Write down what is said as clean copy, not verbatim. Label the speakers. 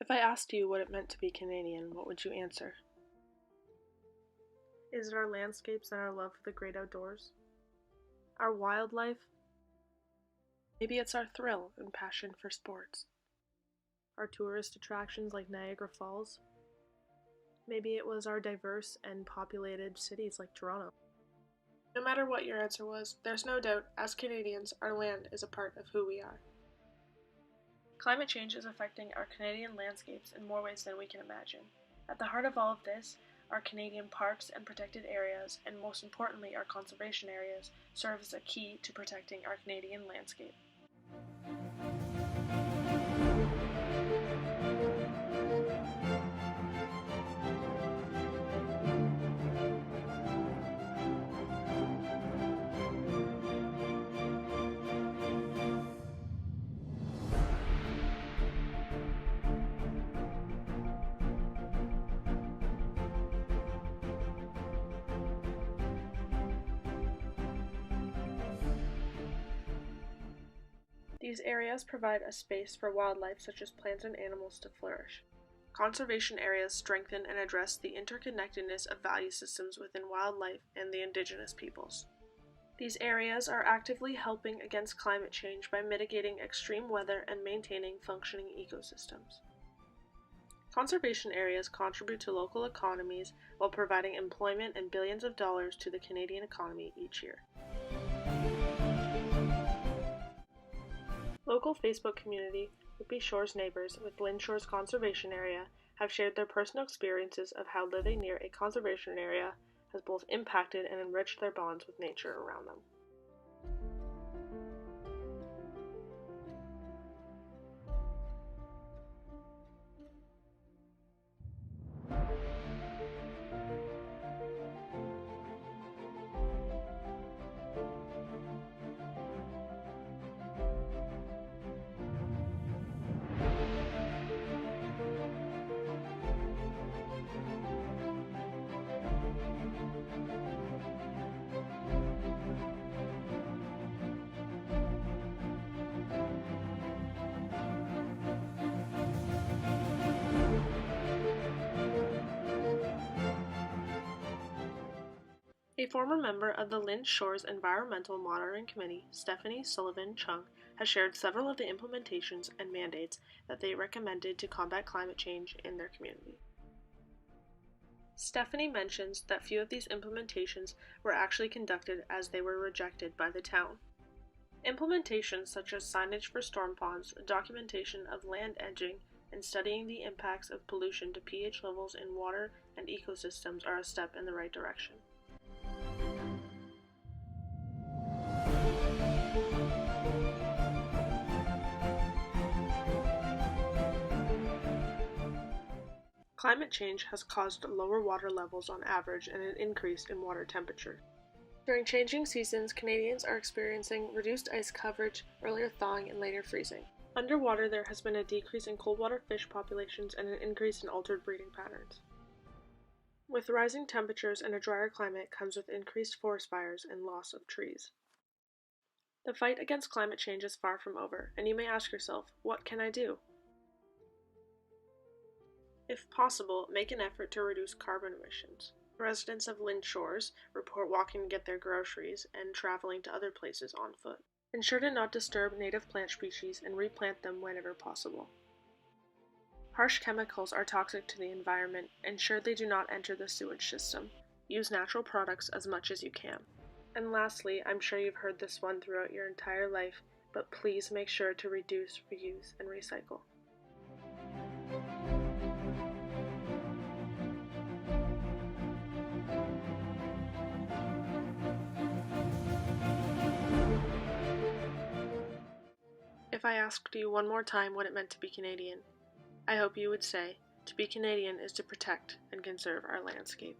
Speaker 1: If I asked you what it meant to be Canadian, what would you answer? Is it our landscapes and our love for the great outdoors? Our wildlife? Maybe it's our thrill and passion for sports. Our tourist attractions like Niagara Falls? Maybe it was our diverse and populated cities like Toronto. No matter what your answer was, there's no doubt, as Canadians, our land is a part of who we are. Climate change is affecting our Canadian landscapes in more ways than we can imagine. At the heart of all of this, our Canadian parks and protected areas, and most importantly our conservation areas, serve as a key to protecting our Canadian landscape. These areas provide a space for wildlife such as plants and animals to flourish. Conservation areas strengthen and address the interconnectedness of value systems within wildlife and the Indigenous peoples. These areas are actively helping against climate change by mitigating extreme weather and maintaining functioning ecosystems. Conservation areas contribute to local economies while providing employment and billions of dollars to the Canadian economy each year. Local Facebook community, Whitby Shores Neighbors with Lynn Shores Conservation Area, have shared their personal experiences of how living near a conservation area has both impacted and enriched their bonds with nature around them. A former member of the Lynn Shores Environmental Monitoring Committee, Stephanie Sullivan Chung, has shared several of the implementations and mandates that they recommended to combat climate change in their community. Stephanie mentions that few of these implementations were actually conducted as they were rejected by the town. Implementations such as signage for storm ponds, documentation of land edging, and studying the impacts of pollution to pH levels in water and ecosystems are a step in the right direction. Climate change has caused lower water levels on average and an increase in water temperature. During changing seasons, Canadians are experiencing reduced ice coverage, earlier thawing, and later freezing. Underwater, there has been a decrease in cold-water fish populations and an increase in altered breeding patterns. With rising temperatures and a drier climate comes with increased forest fires and loss of trees. The fight against climate change is far from over, and you may ask yourself, what can I do? If possible, make an effort to reduce carbon emissions. Residents of Lynn Shores report walking to get their groceries and traveling to other places on foot. Ensure to not disturb native plant species and replant them whenever possible. Harsh chemicals are toxic to the environment. Ensure they do not enter the sewage system. Use natural products as much as you can. And lastly, I'm sure you've heard this one throughout your entire life, but please make sure to reduce, reuse, and recycle. If I asked you one more time what it meant to be Canadian, I hope you would say, to be Canadian is to protect and conserve our landscape.